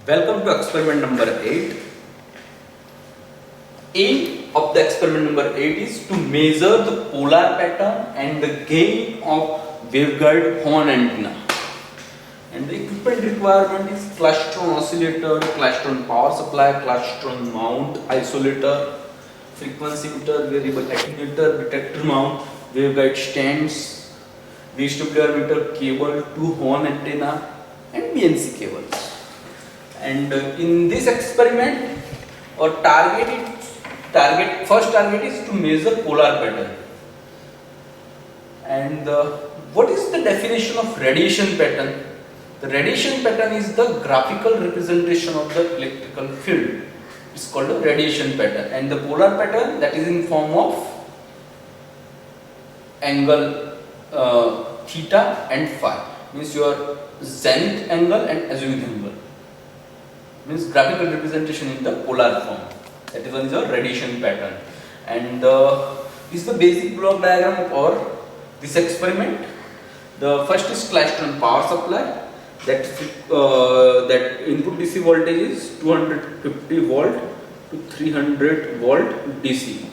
Welcome to experiment number 8. Aim of the experiment number 8 is to measure the polar pattern and the gain of waveguide horn antenna. And the equipment requirement is klystron oscillator, klystron power supply, klystron mount isolator, frequency meter, variable attenuator, detector mount, waveguide stands, VSWR meter, cable, 2 horn antenna and BNC cables. And in this experiment, our first target is to measure polar pattern. And what is the definition of radiation pattern? The radiation pattern is the graphical representation of the electrical field. It's called a radiation pattern. And the polar pattern, that is in form of angle theta and phi. Means your zenith angle and azimuth angle. Means graphical representation in the polar form. That is one is a radiation pattern. And this is the basic block diagram for this experiment. The first is klystron power supply. That input DC voltage is 250 volt to 300 volt DC.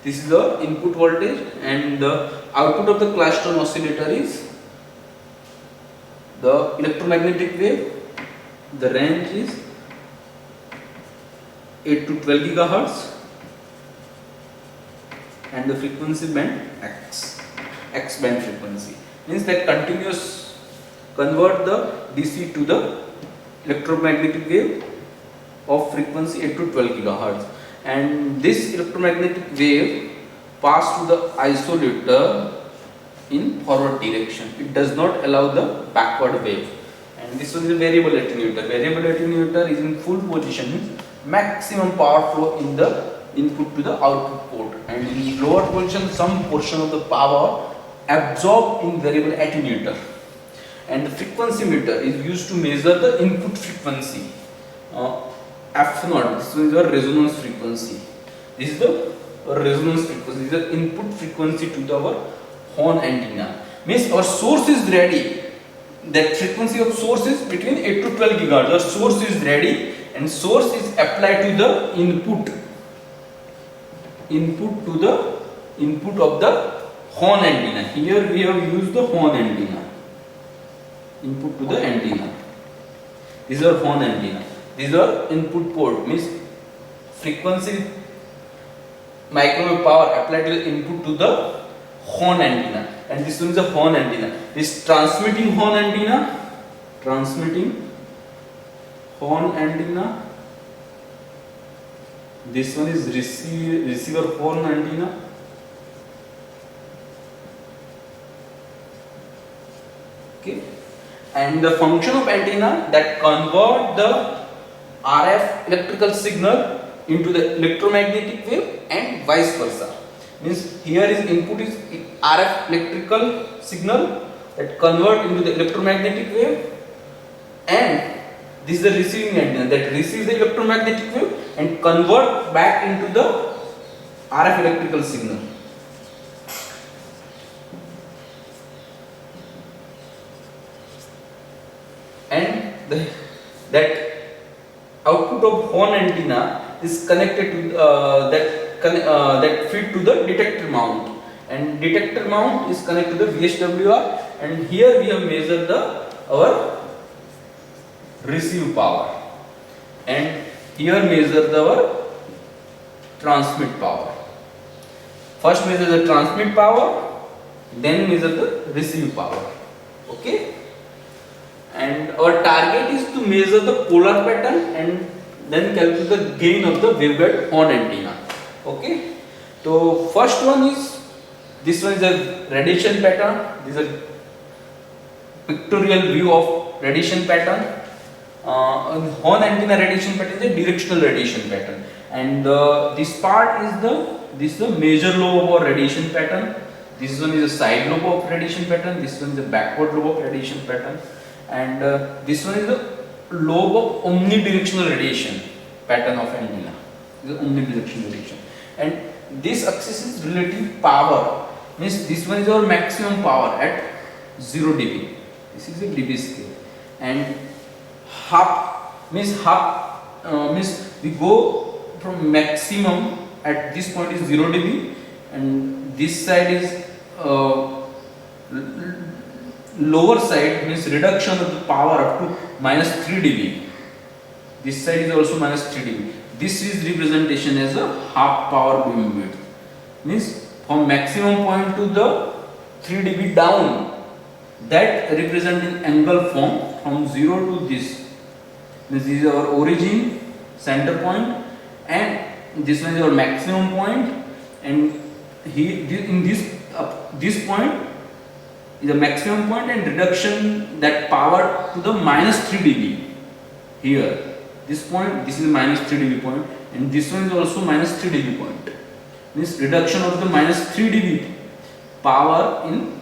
This is the input voltage, and the output of the klystron oscillator is the electromagnetic wave. The range is 8 to 12 gigahertz and the frequency band X band frequency, means that continuous convert the DC to the electromagnetic wave of frequency 8 to 12 gigahertz, and this electromagnetic wave pass to the isolator in forward direction. It does not allow the backward wave. And this one is a variable attenuator. Variable attenuator is in full position, maximum power flow in the input to the output port, and in lower position some portion of the power absorbed in variable attenuator. And the frequency meter is used to measure the input frequency F0. This is the resonance frequency. This is the resonance frequency. This is the input frequency to our horn antenna. Means our source is ready. That frequency of source is between 8 to 12 gigahertz. The source is ready, and source is applied to the input to the input of the horn antenna. Here we have used the horn antenna. Input to the antenna. These are horn antenna. These are input port, means frequency microwave power applied to the input to the horn antenna. And this one is a horn antenna. This transmitting horn antenna. This one is receiver horn antenna. Okay. And the function of antenna that convert the RF electrical signal into the electromagnetic wave and vice versa. Means here is input is RF electrical signal that convert into the electromagnetic wave, and this is the receiving antenna that receives the electromagnetic wave and convert back into the RF electrical signal. And that output of horn antenna is connected to that feed to the detector mount, and detector mount is connected to the VSWR, and here we have measured our receive power, and here measure our transmit power. First measure the transmit power, then measure the receive power. Okay. And our target is to measure the polar pattern and then calculate the gain of the waveguide horn antenna. Okay. So first one is, this one is a radiation pattern. This is a pictorial view of radiation pattern. Horn antenna radiation pattern is a directional radiation pattern, and this part is the major lobe of radiation pattern. This one is a side lobe of radiation pattern. This one is a backward lobe of radiation pattern. And this one is the lobe of omnidirectional radiation pattern of antenna. This is omnidirectional radiation, and this axis is relative power. Means this one is our maximum power at 0 dB. This is a dB scale, and half means half means we go from maximum at this point is 0 dB, and this side is lower side means reduction of the power up to minus 3 dB. This side is also minus 3 dB. This is representation as a half power beam width. Means from maximum point to the 3 dB down, that representing angle form from 0 to this. Means this is our origin center point, and this one is our maximum point, and in this point is the maximum point, and reduction that power to the minus 3 dB. Here this point, this is minus 3 dB point, and this one is also minus 3 dB point. Means reduction of the minus 3 dB power in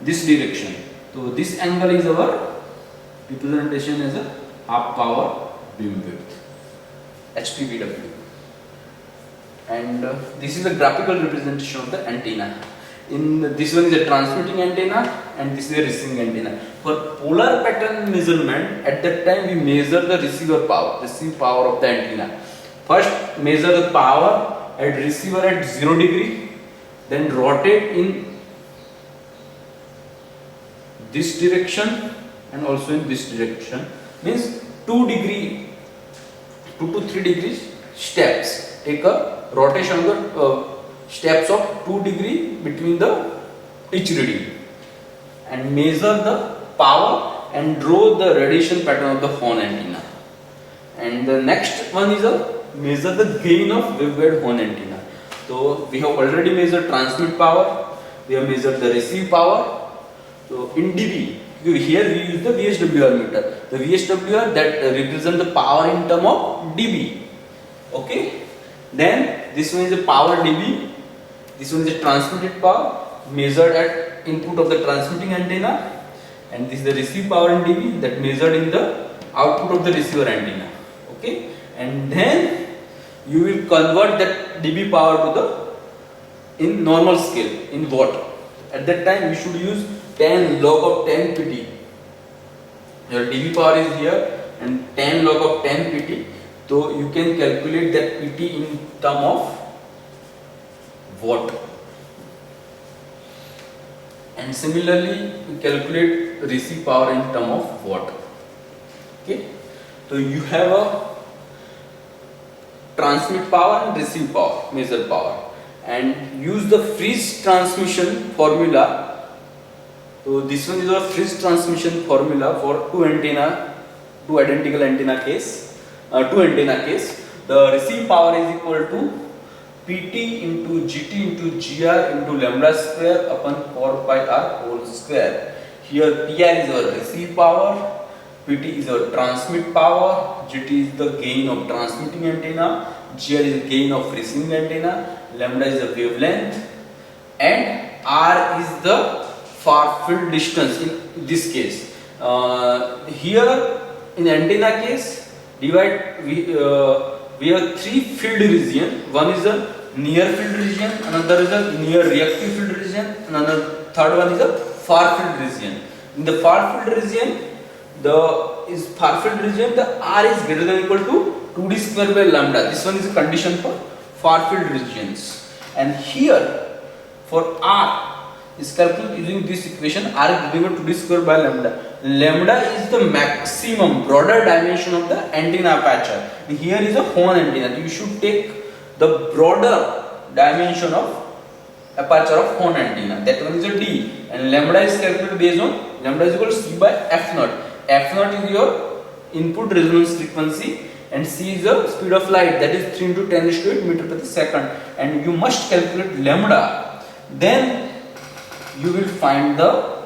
this direction. So this angle is our representation as a half power beam width, HPBW. And this is a graphical representation of the antenna. In this one is a transmitting antenna, and this is a receiving antenna. For polar pattern measurement, at that time we measure the receive power of the antenna. First measure the power at receiver at 0 degree, then rotate in this direction and also in this direction. Means 2 to 3 degrees steps. Take a rotation of the steps of 2 degree between the each reading, and measure the power and draw the radiation pattern of the horn antenna. And the next one is a measure the gain of waveguide horn antenna. So we have already measured transmit power, we have measured the receive power. So in dB, here we use the VSWR meter. The VSWR that represent the power in term of dB. Okay. Then this one is the power dB. This one is the transmitted power measured at input of the transmitting antenna, and this is the receive power in dB that measured in the output of the receiver antenna. Okay. And then you will convert that dB power to the in normal scale in watt. At that time we should use 10 log of 10 pt. Your dB power is here and 10 log of 10 pt. So you can calculate that pt in term of watt. And similarly we calculate receive power in term of watt. Okay. So you have a transmit power and receive power, measure power, and use the Friis transmission formula. So this one is a Friis transmission formula for two identical antenna case. The receive power is equal to Pt into Gt into Gr into lambda square upon 4 pi r whole square. Here Pr is our receive power, Pt is our transmit power, Gt is the gain of transmitting antenna, Gr is the gain of receiving antenna, lambda is the wavelength, and r is the far field distance in this case. Here in antenna case, we have three field region. One is a near field region, another is a near reactive field region, and another third one is a far field region. In the far field region, the r is greater than or equal to 2d square by lambda. This one is a condition for far field regions. And here for r is calculated using this equation, r is given to 2d square by lambda. Lambda is the maximum broader dimension of the antenna aperture. Here is a horn antenna. You should take the broader dimension of aperture of horn antenna. That one is a d, and lambda is calculated based on lambda is equal to c by f naught. F naught is your input resonance frequency, and c is the speed of light, that is 3 into 10 raised to 8 meter per second. And you must calculate lambda. Then you will find the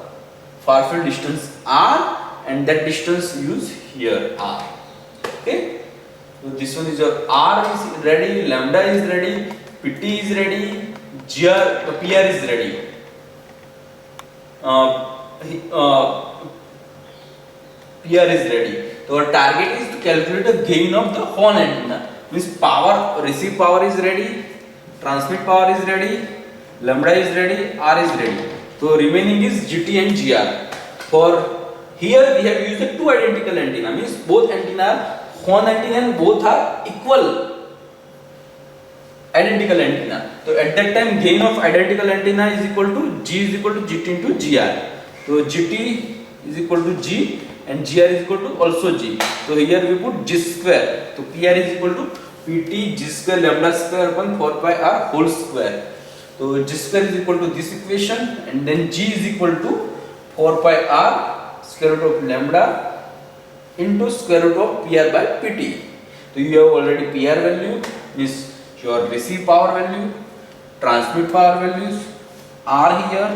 far field distance r, and that distance use here r. Okay. So this one is your r is ready, lambda is ready, pt is ready, pr is ready. PR is ready. So our target is to calculate the gain of the horn antenna. Means power, receive power is ready, transmit power is ready, lambda is ready, r is ready. So remaining is GT and GR. For here we have used the two identical antenna, means both antenna are horn antenna and both are equal identical antenna. So at that time gain of identical antenna is equal to G is equal to GT into GR. So GT is equal to G and GR is equal to also G. So here we put G square. So PR is equal to PT G square lambda square upon 4 pi R whole square. So G square is equal to this equation, and then G is equal to 4 pi R square root of lambda into square root of PR by PT. So you have already PR value, means your receive power value, transmit power values, R here,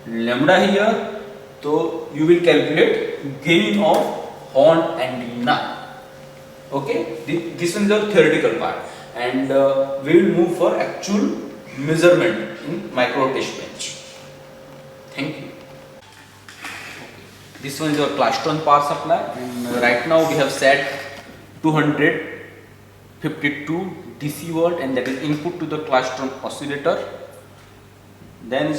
lambda here. So you will calculate gain of horn antenna. Okay, this one is the theoretical part, and we will move for actual measurement in micro test bench. Thank you. This one is your klystron power supply, and right now we have set 252 DC volt, and that is input to the klystron oscillator. Then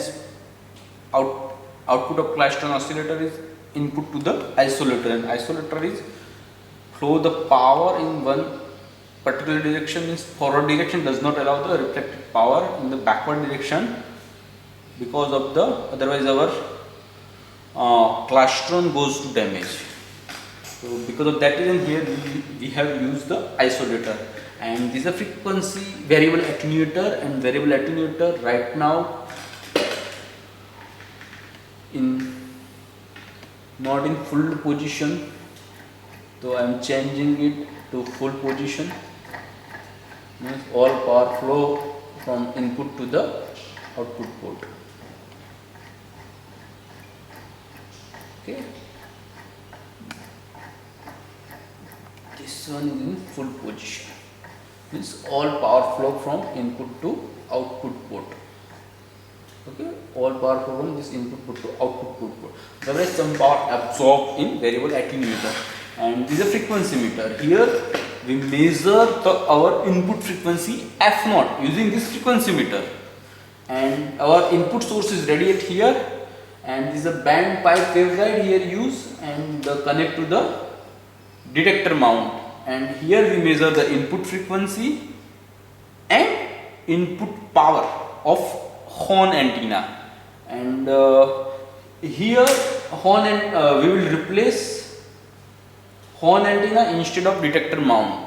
output of klystron oscillator is input to the isolator, and isolator is flow the power in one particular direction, means forward direction does not allow the reflected power in the backward direction, because of the otherwise our klystron goes to damage. So because of that reason here we have used the isolator, and this is a frequency variable attenuator, and variable attenuator right now not in full position, so I am changing it to full position, means all power flow from input to the output port. Okay, this one is in full position, means all power flow from input to output port. Okay, all power flow from this input port to output port. There is some power absorbed in variable attenuator, and this is a frequency meter. Here we measure our input frequency F0 using this frequency meter, and our input source is radiate here, and this is a band pipe waveguide here used, and connect to the detector mount, and here we measure the input frequency and input power of horn antenna, and here horn and we will replace horn antenna instead of detector mount.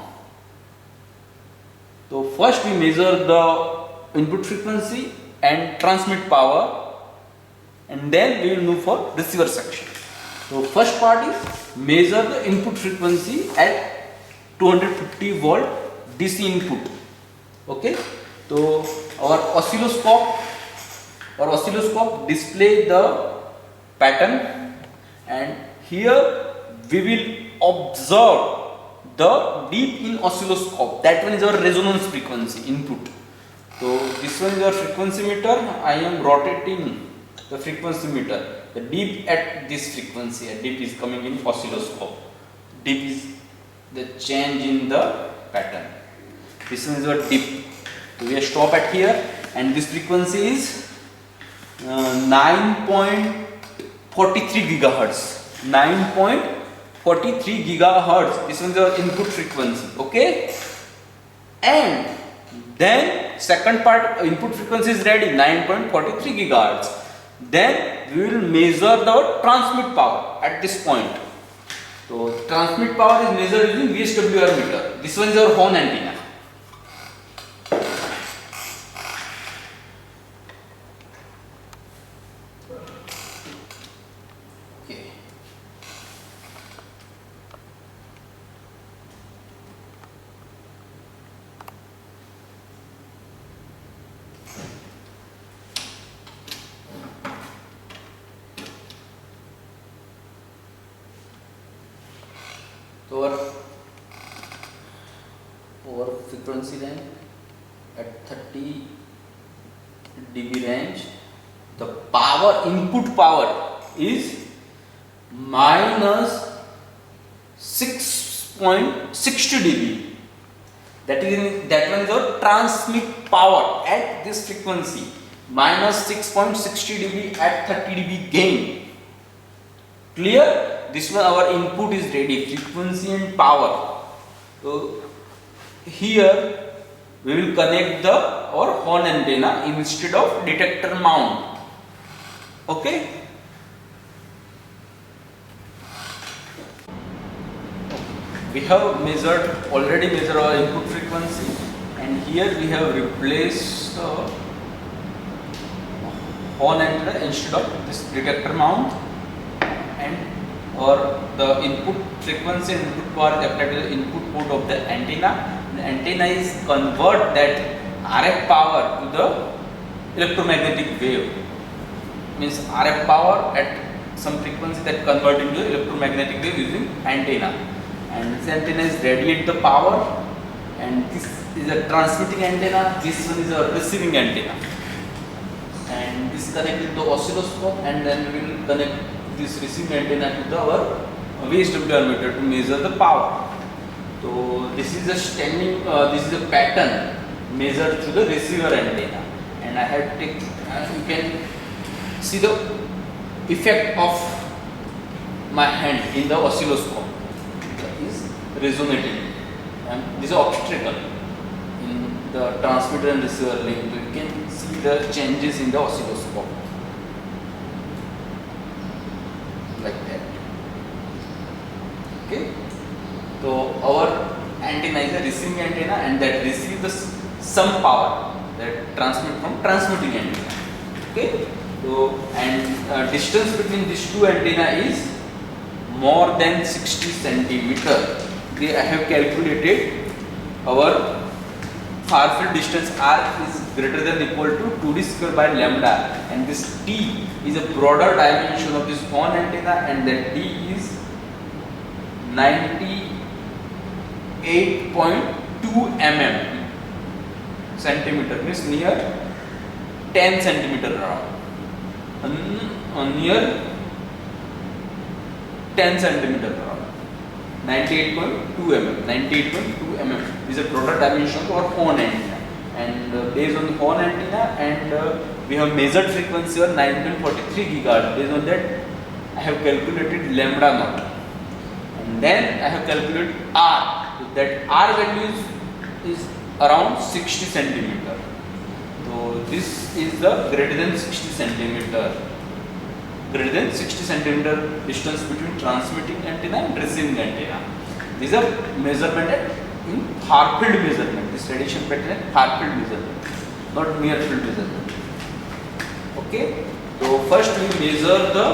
So first we measure the input frequency and transmit power, and then we will move for receiver section. So first part is measure the input frequency at 250 volt DC input. Okay, so our oscilloscope display the pattern, and here we will observe the deep in oscilloscope. That one is our resonance frequency input. So this one is our frequency meter. I am rotating the frequency meter. The deep at this frequency, a deep is coming in oscilloscope. Deep is the change in the pattern. This one is our deep. So we stop at here, and this frequency is 9.43 gigahertz. 9.43 gigahertz. This one is our input frequency. Okay, and then second part, input frequency is ready, 9.43 gigahertz. Then we will measure the transmit power at this point. So transmit power is measured using VSWR meter. This one is our horn antenna. Okay. So our frequency range at 30 dB range, the power input power is minus 6.60 dB. That one is our transmit power at this frequency, minus 6.60 dB at 30 dB gain. Clear? this one our input is ready, frequency and power. So here we will connect the our horn antenna instead of detector mount. Okay. We have already measured our input frequency, and here we have replaced horn antenna instead of this detector mount, and or the input frequency and input power is applied to the input port of the antenna. The antenna is convert that RF power to the electromagnetic wave. Means RF power at some frequency that convert into electromagnetic wave using antenna. And this antenna is radiate the power, and this is a transmitting antenna, this one is a receiving antenna, and this is connected to oscilloscope, and then we will connect this receiving antenna to our VSWR meter to measure the power. So this is a this is a pattern measured through the receiver antenna, and I have taken you can see the effect of my hand in the oscilloscope. Is resonating, and this is obstacle in the transmitter and receiver link. So you can see the changes in the oscilloscope like that. Okay, so our antenna is a receiving antenna, and that receives the some power that transmit from transmitting antenna. Okay, so and distance between these two antenna is more than 60 centimeter. I have calculated our far field distance r is greater than equal to 2d square by lambda, and this d is a broader dimension of this horn antenna, and that d is 98.2 mm centimeter, means near 10 centimeter around, near 10 centimeter around, 98.2 mm. 98.2 mm is a broader dimension for horn antenna, and based on the horn antenna, and we have measured frequency of 9.43 gigahertz. Based on that, I have calculated lambda naught, and then I have calculated r. That r value is around 60 centimeter. So this is the greater than 60 centimeter. Greater than 60 centimeter distance between transmitting antenna and receiving antenna. These are measurement in far field measurement. This radiation pattern is far field measurement, not near field measurement. Okay. So first we measure the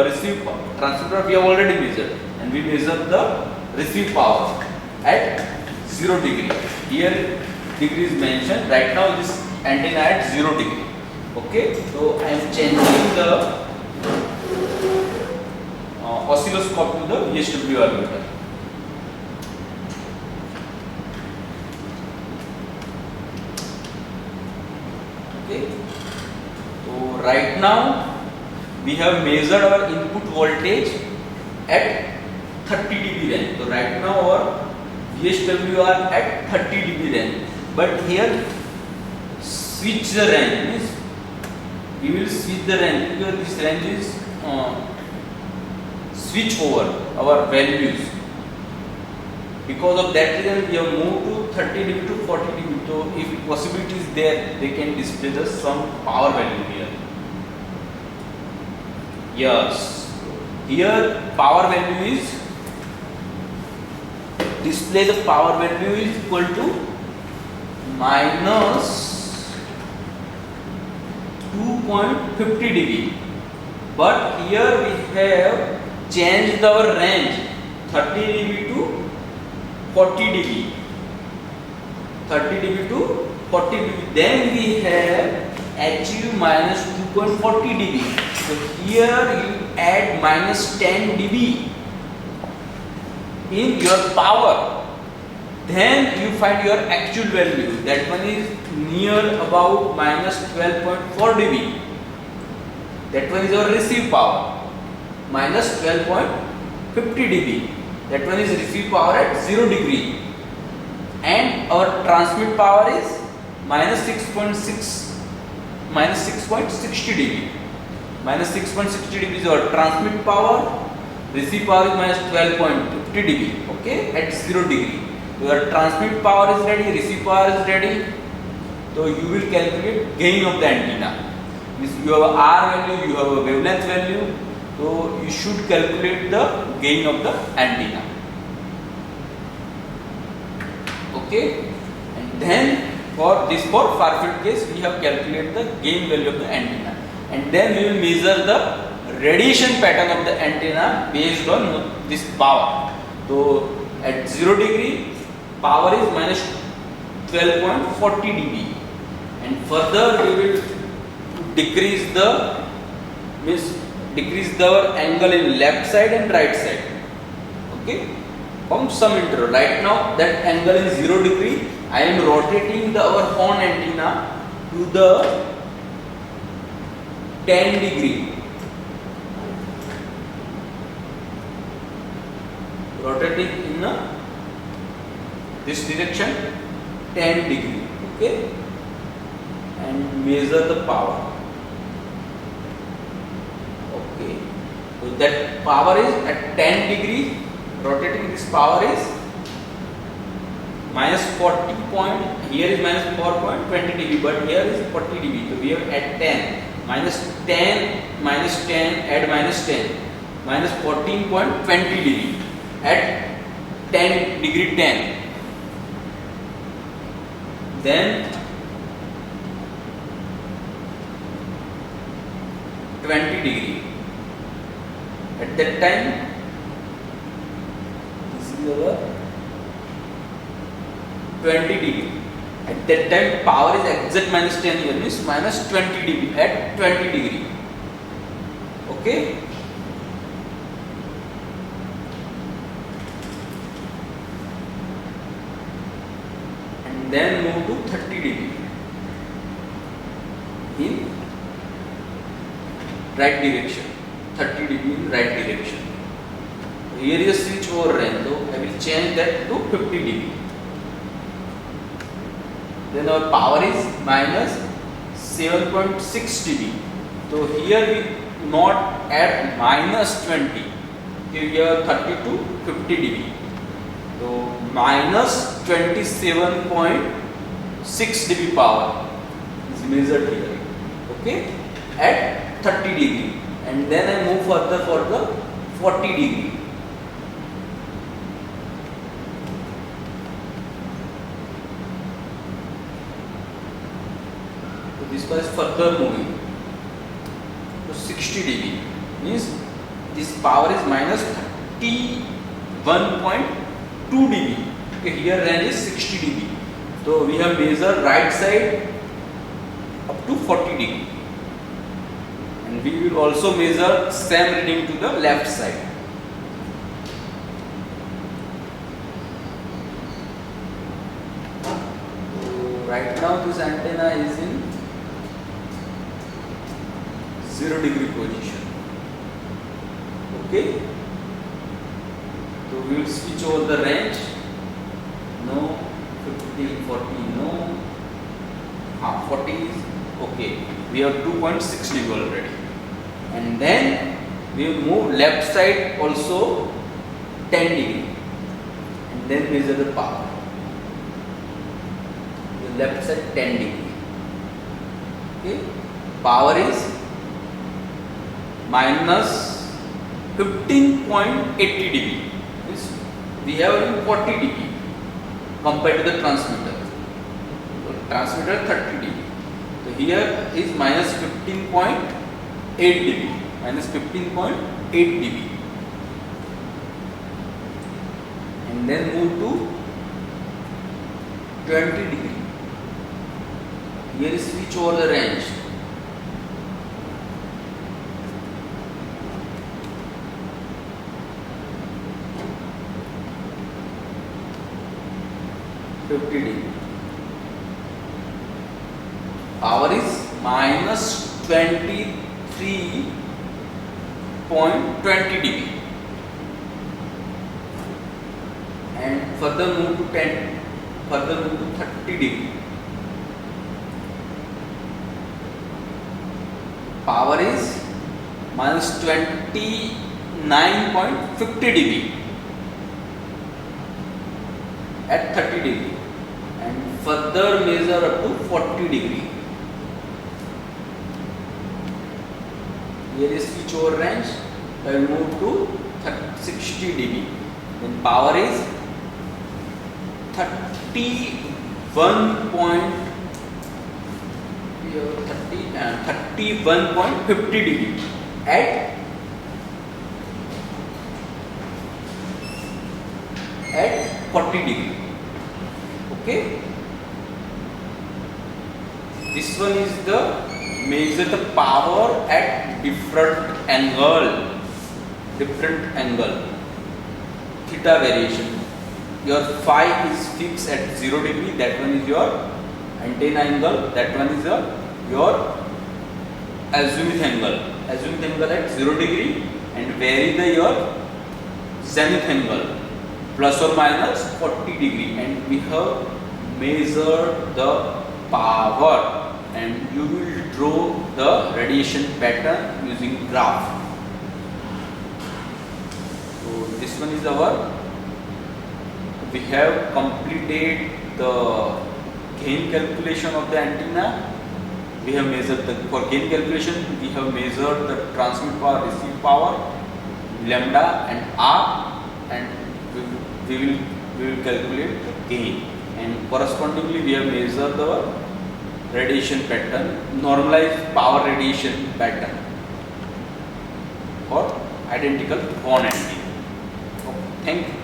receive power. Transmitter we have already measured, and we measure the receive power at 0 degree. Here degree is mentioned. Right now this antenna at 0 degree. Okay, so I am changing the oscilloscope to the VSWR meter. Okay, so right now we have measured our input voltage at 30 dB range. So right now our VSWR at 30 dB range, but here switch the range, means we will switch the range, because this range is switch over our values. Because of that reason we have moved to 30 dB to 40 dB. So if possibility is there, they can display the some power value here. Yes, here power value is display the power value is equal to minus 2.50 dB, but here we have changed our range 30 dB to 40 dB, 30 dB to 40 dB. Then we have achieved minus 2.40 dB. So here you add minus 10 dB in your power. Then you find your actual value. That one is near about minus 12.4 dB. That one is our receive power. Minus 12.50 dB. That one is receive power at 0 degree. And our transmit power is minus 6.60 dB. minus 6.60 dB is our transmit power, receive power is minus 12.50 dB. Okay, at 0 degree. Your transmit power is ready, receive power is ready. So you will calculate gain of the antenna. Means you have a R value, you have a wavelength value. So you should calculate the gain of the antenna. Okay, and then for far field case we have calculated the gain value of the antenna, and then we will measure the radiation pattern of the antenna based on this power. So at 0 degree power is minus 12.40 dB, and further we will decrease the angle in left side and right side. Okay, from some interval. Right now that angle is 0 degree. I am rotating our horn antenna to the 10 degree. Rotating in this direction 10 degree. Okay, and measure the power. Okay, so that power is at 10 degree. Rotating this power is minus 40 point, here is minus 4.20 dB, but here is 40 dB. So we have at 10, minus 10, add minus 10, minus 14.20 dB at 10 degree 10. Then 20 degree. At that time, this is our 20 degree. At that time, power is exact minus 10 here, means minus 20 dB at 20 degree. Okay. And then move to 30 dB in right direction. 30 dB in right direction. Here is a switch over range, so I will change that to 50 dB. Then our power is minus 7.6 dB. So here we not add minus 20. Here we have 30 to 50 dB. So minus 27.6 dB power is measured here. Okay, at 30 degree. And then I move further for the 40 degree. So this was further moving to 60 dB. Means this power is minus 31.2 dB. Okay, here range is 60 dB. So we have measured right side up to 40 degree. And we will also measure same reading to the left side. So right now this antenna is in 0 degree position. Okay. So we will switch over the range. No, 50, 40, no. 40 is okay. We have 2.6 dB already. And then we will move left side also 10 degree. And then measure the power. The left side 10 degree. Okay. Power is minus 15.80 dB. We have only 40 dB compared to the transmitter. So transmitter 30 dB. So here is minus 15.8 dB. Minus 15.8 dB. And then move to 20 degree. Here is switch over the range. Power is minus 23.20 dB. And further move to 10, further move to 30 degree. Power is minus 29.50 dB at 30 degree, and further measure up to 40 degree. Here is switch over range. I will move to 60 dB. Then power is 31.50 dB at 40 degree. Okay. This one is the measure the power at different angle. Theta variation. Your phi is fixed at 0 degree. That one is your antenna angle. That one is your azimuth angle. Azimuth angle at 0 degree, and vary the your zenith angle plus or minus 40 degree. And we have measured the power, and you will draw the radiation pattern using graph. So this one is we have completed the gain calculation of the antenna. We have measured for gain calculation we have measured the transmit power, receive power, lambda and r, and we will calculate the gain, and correspondingly we have measured the radiation pattern, normalized power radiation pattern for identical horn antenna. Okay, thank you.